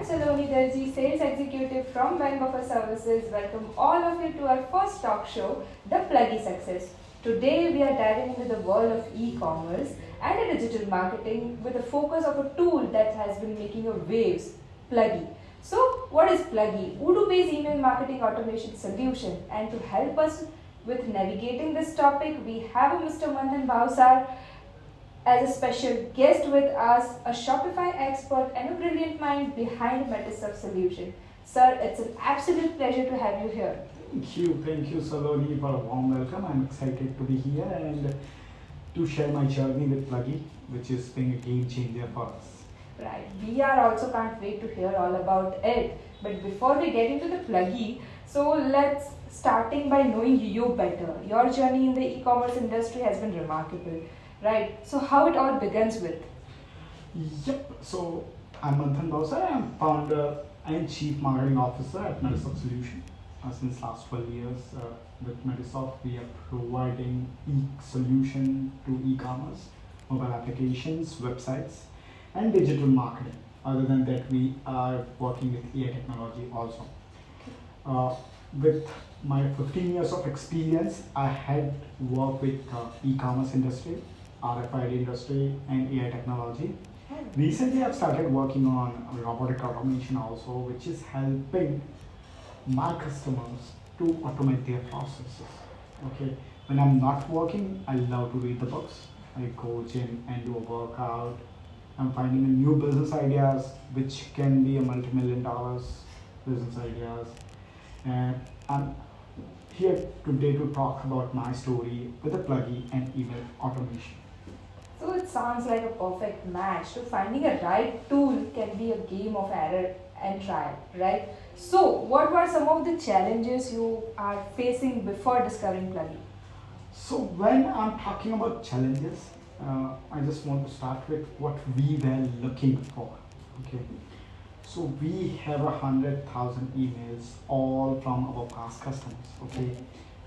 I'm Saloni Darji, Sales Executive from Bank of Services. Welcome all of you to our first talk show, The Plugi Success. Today we are diving into the world of e-commerce and digital marketing with a focus of a tool that has been making a waves, Plugi. So, what is Plugi? Odoo-based email marketing automation solution. And to help us with navigating this topic, we have a Mr. Manthan Bhavsar as a special guest with us, a Shopify expert and a brilliant mind behind Metizsoft solution. Sir, it's an absolute pleasure to have you here. Thank you, Saloni, for a warm welcome. I'm excited to be here and to share my journey with Plugi, which is being a game changer for us. Right, we are also can't wait to hear all about it. But before we get into the Plugi, so let's starting by knowing you better. Your journey in the e-commerce industry has been remarkable. Right. So how it all begins with? Yep. So I'm Manthan Bhavsar. I'm founder and chief marketing officer at Metizsoft Solution. Since last 12 years with Metizsoft, we are providing solution to e-commerce, mobile applications, websites, and digital marketing. Other than that, we are working with AI technology also. With my 15 years of experience, I had worked with e-commerce industry, RFID industry, and AI technology. Recently, I've started working on robotic automation also, which is helping my customers to automate their processes. Okay, when I'm not working, I love to read the books. I go gym and do a workout. I'm finding a new business ideas, which can be a multi-million dollars business ideas. And I'm here today to talk about my story with a Plugi and email automation. So it sounds like a perfect match. So finding a right tool can be a game of error and trial, right? So what were some of the challenges you are facing before discovering Plugi? So when I'm talking about challenges, I just want to start with what we were looking for. Okay, so we have 100,000 emails, all from our past customers. Okay,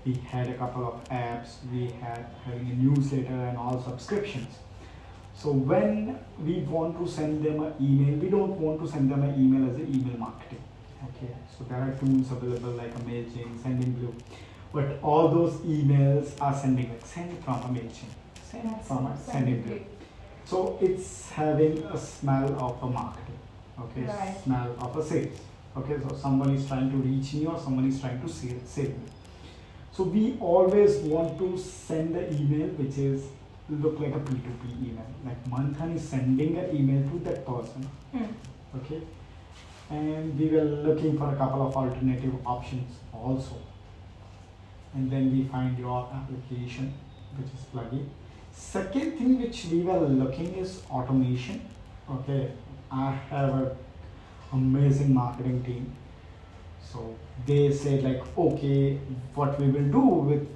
we had a couple of apps, we had having a newsletter and all subscriptions. So when we want to send them an email, we don't want to send them an email as an email marketing. Okay, so there are tools available like a MailChimp, Sendinblue, but all those emails are sending like send from a MailChimp, send from a Sendinblue. So it's having a smell of a marketing. Okay, right. Smell of a sales. Okay, so someone is trying to reach me or someone is trying to save me. So we always want to send the email which is look like a P2P email. Like Manthan is sending an email to that person. Okay, and we were looking for a couple of alternative options also. And then we find your application, which is Plugi. Second thing which we were looking is automation. Okay, I have an amazing marketing team. So they said like, okay, what we will do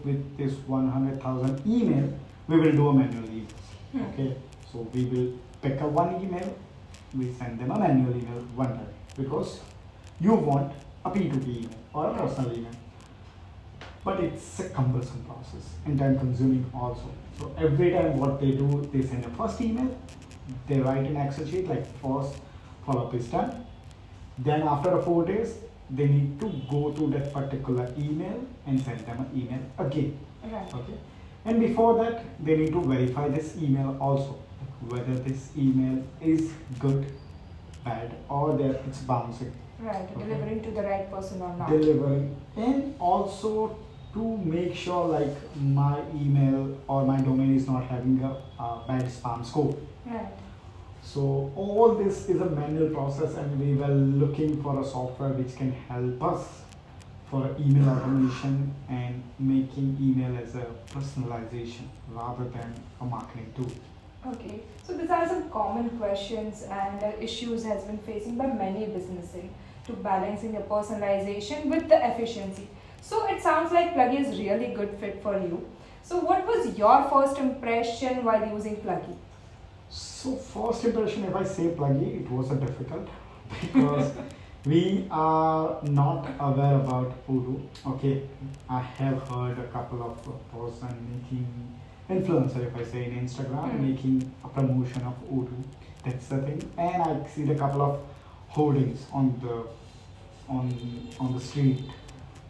with this 100,000 email, we will do a manual email. Okay, so we will pick up one email, we send them a manual email one time because you want a P2P email or a personal email. But it's a cumbersome process and time consuming also. So every time what they do, they send a first email, they write an Excel sheet like first follow-up is done. Then after 4 days, they need to go to that particular email and send them an email again. Right. Okay. And before that, they need to verify this email also, whether this email is good, bad, or that it's bouncing. Right, Okay. delivering to the right person or not. Delivering, and also to make sure like my email or my domain is not having a bad spam score. Right. So all this is a manual process, and we were looking for a software which can help us for email automation and making email as a personalization rather than a marketing tool. Okay, so these are some common questions and issues has been facing by many businesses to balancing the personalization with the efficiency. So it sounds like Plugi is really good fit for you. So what was your first impression while using Plugi? So first impression, if I say Plugi, it was a difficult because we are not aware about Odoo. Okay, I have heard a couple of person making influencer, if I say in Instagram, making a promotion of Odoo. That's the thing. And I see the couple of hoardings on the street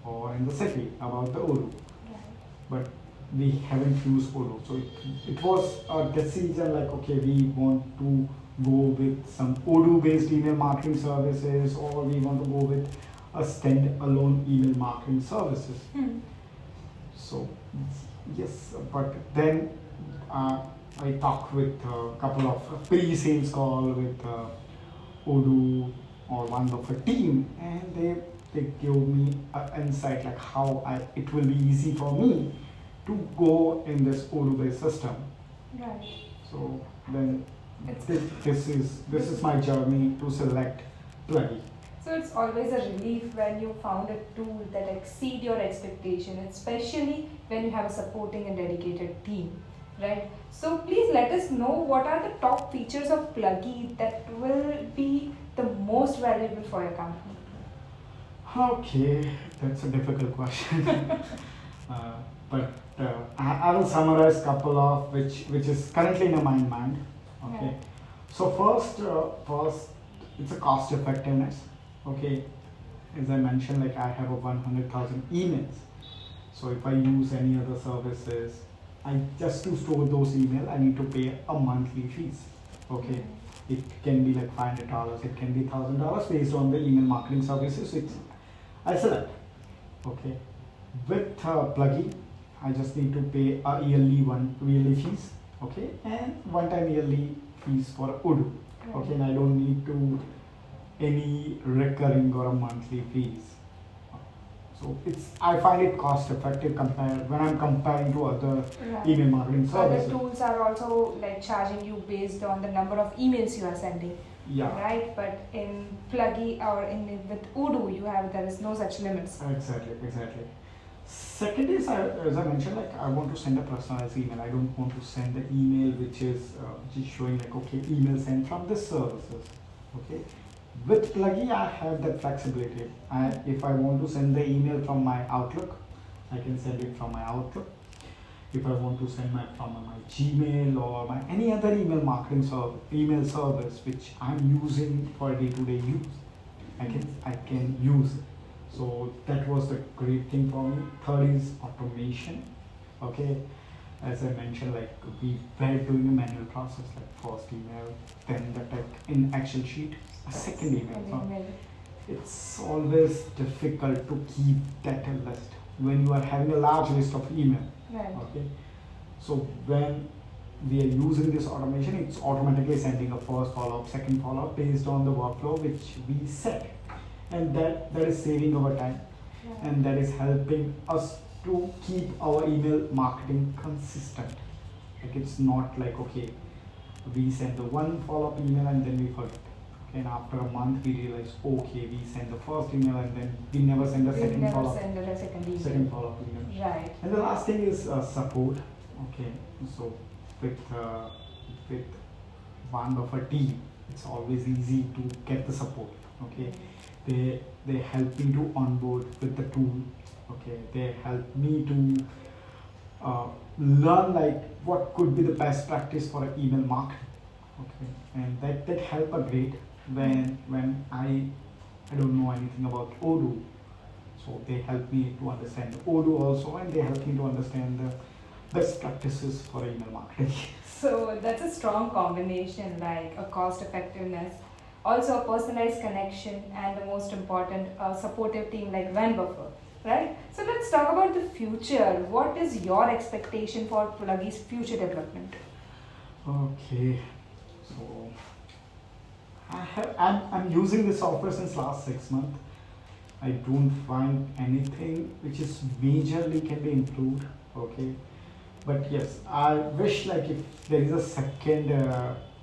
or in the city about the Odoo, but we haven't used Odoo. So it was a decision like, okay, we want to go with some Odoo based email marketing services, or we want to go with a standalone email marketing services. So yes, but then I talked with a couple of pre-sales call with Odoo or one of a team, and they give me an insight like how it will be easy for me to go in this Odoo based system. Right. So then this is my journey to select Plugi. So it's always a relief when you found a tool that exceed your expectation, especially when you have a supporting and dedicated team, right? So please let us know what are the top features of Plugi that will be the most valuable for your company. Okay, that's a difficult question. But I will summarize couple of which is currently in my mind. Okay. Yeah. So first it's a cost effectiveness. Okay. As I mentioned, like I have a 100,000 emails. So if I use any other services, I just to store those emails, I need to pay a monthly fees. Okay. It can be like $500, it can be $1,000 based on the email marketing services which I select. Okay. With Plugi, I just need to pay a yearly fees. Okay, and one-time yearly fees for Odoo. Okay, and I don't need to any recurring or a monthly fees. So I find it cost effective when I'm comparing to other email marketing services. Other tools are also like charging you based on the number of emails you are sending. Yeah. Right, but in Plugi or with Odoo, there is no such limits. Exactly. Second is, as I mentioned, like I want to send a personalized email. I don't want to send the email which is showing like, okay, email sent from this services. Okay. With Plugi, I have that flexibility. If I want to send the email from my Outlook, I can send it from my Outlook. If I want to send from my Gmail or any other email marketing email service which I'm using for day-to-day use, I can use it. So that was the great thing for me. Third is automation. Okay, as I mentioned, like we were doing a manual process, like first email, then the tech in Excel sheet, a second email. So it's always difficult to keep that list when you are having a large list of email. Right. Okay, so when we are using this automation, it's automatically sending a first follow-up, second follow-up based on the workflow which we set, and that is saving our time, and that is helping us to keep our email marketing consistent. Like it's not like, okay, we send the one follow-up email and then we forget. Okay, and after a month we realize, okay, we send the first email and then we never send a second follow-up. Second follow-up email. Right. And the last thing is support. Okay, so with one of a team, it's always easy to get the support. Okay, they help me to onboard with the tool. Okay, they help me to learn like what could be the best practice for email marketing. Okay, and that help a great when I don't know anything about Odoo. So they help me to understand Odoo also, and they help me to understand the best practices for email marketing. So that's a strong combination, like a cost effectiveness, also a personalized connection, and the most important, a supportive team like Buffer, right? So let's talk about the future. What is your expectation for Plugi's future development? Okay, so I'm using this software since last 6 months. I don't find anything which is majorly can be improved. Okay, but yes, I wish like if there is a second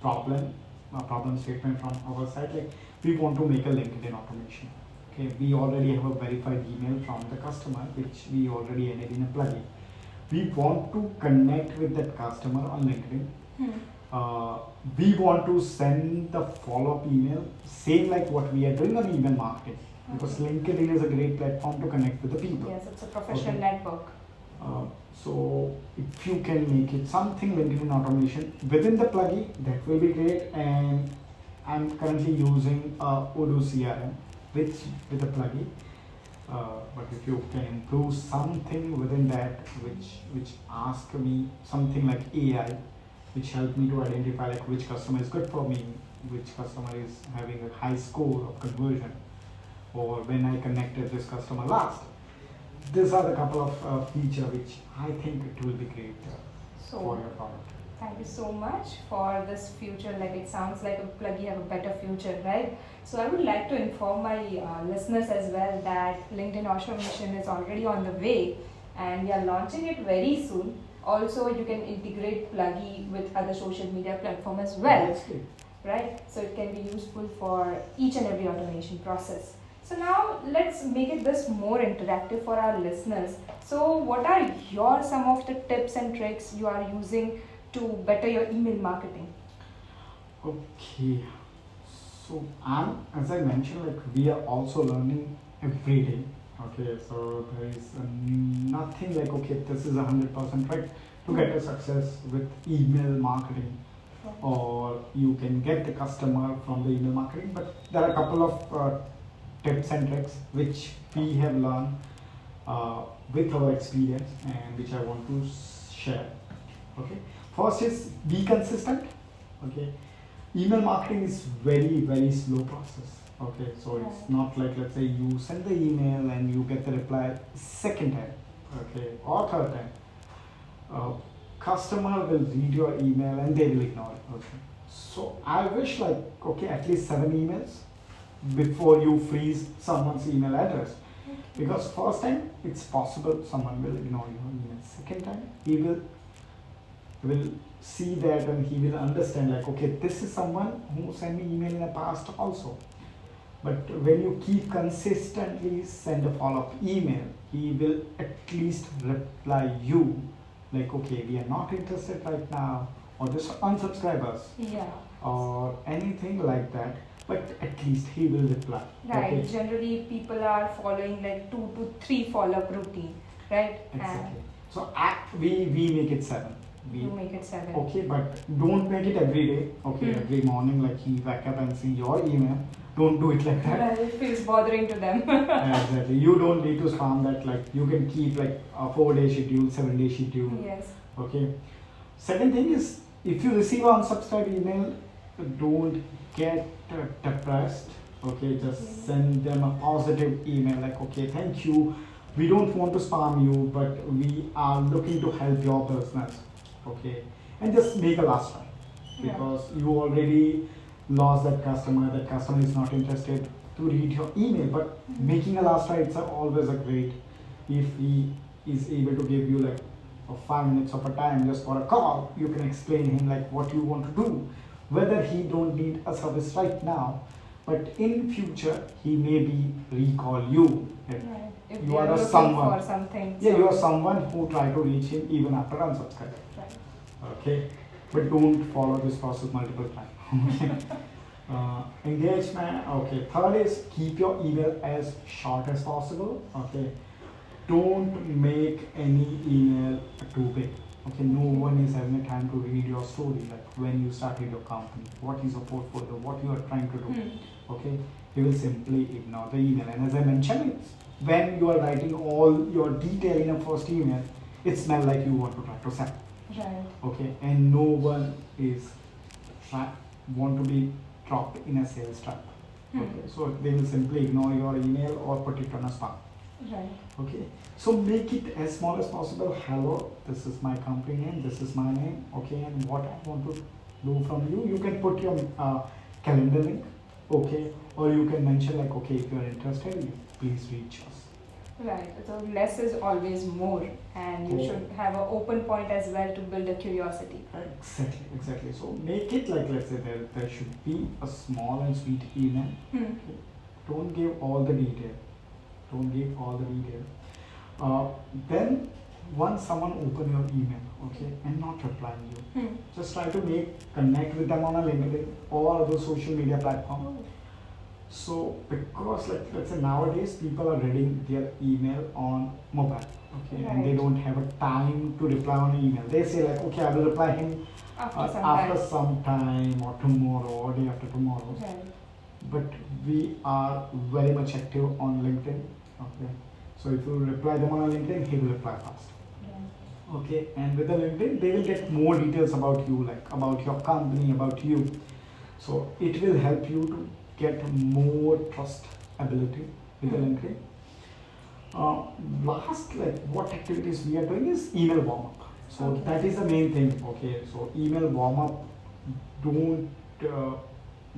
problem statement from our side, like we want to make a LinkedIn automation. Okay, we already have a verified email from the customer which we already added in a plugin. We want to connect with that customer on LinkedIn. We want to send the follow-up email, same like what we are doing on email marketing, because LinkedIn is a great platform to connect with the people. Yes, it's a professional network. So if you can make it something LinkedIn automation within the plugin, that will be great. And I'm currently using Odoo CRM with a plugin. But if you can improve something within that, which ask me something like AI, which help me to identify like which customer is good for me, which customer is having a high score of conversion, or when I connected this customer last. These are the couple of feature which I think it will be great So for your product. thank you so much for this future. Like it sounds like a Plugi have a better future, right? So I would like to inform my listeners as well that LinkedIn automation is already on the way, and we are launching it very soon. Also, you can integrate Plugi with other social media platform as well, That's great. right? So it can be useful for each and every automation process. So now let's make it this more interactive for our listeners. So what are your some of the tips and tricks you are using to better your email marketing? Okay. So as I mentioned, like we are also learning every day. Okay, so there is nothing like okay, this is 100% right to get a success with email marketing, or you can get the customer from the email marketing. But there are a couple of tips and tricks which we have learned with our experience and which I want to share. Okay, first is be consistent. Okay, email marketing is very slow process. Okay, so it's not like let's say you send the email and you get the reply second time, okay, or third time. Customer will read your email and they will ignore it. Okay, so I wish like okay at least 7 emails before you freeze someone's email address, because first time it's possible someone will ignore your email. Second time he will see that and he will understand like okay, this is someone who sent me email in the past also. But when you keep consistently send a follow-up email, he will at least reply you like okay, we are not interested right now, or just unsubscribe us, Yeah. or anything like that. But at least he will reply. Right. Okay? Generally, people are following like 2 to 3 follow-up routine, right? Exactly. So we make it 7. And you make it 7. Okay, but don't make it every day. Okay, every morning like he wake up and see your email. Don't do it like that. Right, it feels bothering to them. Exactly. You don't need to spam that. Like you can keep like a 4-day schedule, 7-day schedule. Yes. Okay. Second thing is if you receive an unsubscribed email, don't get depressed. Okay, just send them a positive email like okay, thank you. We don't want to spam you, but we are looking to help your business. Okay, and just make a last try, because you already lost that customer. That customer is not interested to read your email, but making a last try, it's always a great. If he is able to give you like 5 minutes of a time just for a call, you can explain him like what you want to do, whether he don't need a service right now, but in future he maybe recall you. Right. If You they are a looking someone. for something. Yeah, so- you are someone who try to reach him even after unsubscribing. Right. Okay, but don't follow this process multiple times. Okay. Engagement. Okay. Third is keep your email as short as possible. Okay. Don't make any email too big. Okay. No one is having a time to read your story, like when you started your company, what is your portfolio, what you are trying to do. Okay. He will simply ignore the email. And as I mentioned, it's when you are writing all your detail in a first email, it smells like you want to try to sell. Right. Okay, and no one is want to be dropped in a sales trap. Okay, so they will simply ignore your email or put it on a spam. Right. Okay, so make it as small as possible. Hello, this is my company name, this is my name. Okay, and what I want to do from you, you can put your calendar link. Okay, or you can mention like okay, if you are interested, you please reach us. Right. So less is always more, and you should have an open point as well to build a curiosity. Exactly, exactly. So make it like let's say there should be a small and sweet email. Okay. Don't give all the detail. Don't give all the detail. Then once someone open your email, okay, and not replying you, just try to connect with them on a LinkedIn or other social media platform. So because like let's say nowadays people are reading their email on mobile, okay, and they don't have a time to reply on email. They say like okay, I will reply him After some time. some time or tomorrow or day after tomorrow. Right. But we are very much active on LinkedIn. Okay. So if you reply them on LinkedIn, he will reply fast. Yeah. Okay. And with the LinkedIn, they will get more details about you, like about your company, about you. So it will help you to get more trust ability with the LinkedIn. Last, like what activities we are doing is email warm up. So Okay. that is the main thing. Okay. So email warm up. Don't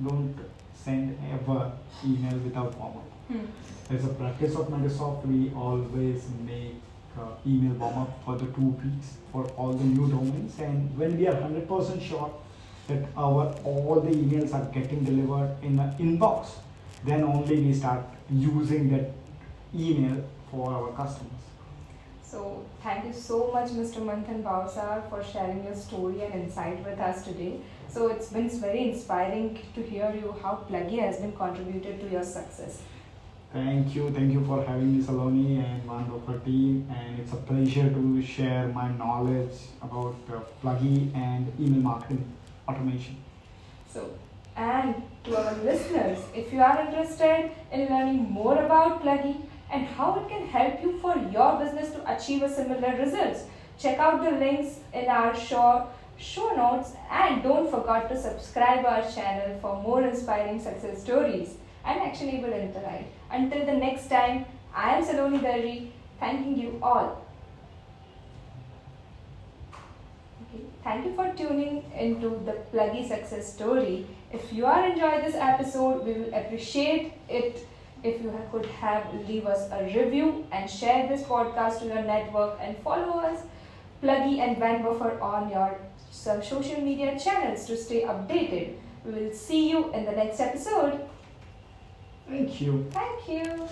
don't send ever email without warm up. Hmm. As a practice of Metizsoft, we always make email warm up for the 2 weeks for all the new domains, and when we are 100% sure that our all the emails are getting delivered in the inbox, then only we start using that email for our customers. So thank you so much, Mr. Manthan Bhavsar, for sharing your story and insight with us today. So it's been very inspiring to hear you how Plugi has been contributed to your success. Thank you for having me, Saloni, and one of her team. And it's a pleasure to share my knowledge about Plugi and email marketing automation. So, and to our listeners, if you are interested in learning more about Plugi and how it can help you for your business to achieve a similar results, check out the links in our show notes, and don't forget to subscribe our channel for more inspiring success stories and actionable insight. Until the next time, I am Saloni Darri, thanking you all. Okay. Thank you for tuning into the Plugi success story. If you are enjoying this episode, we will appreciate it if you could leave us a review and share this podcast to your network, and follow us, Plugi and Van Buffer, on your social media channels to stay updated. We will see you in the next episode. Thank you. Thank you.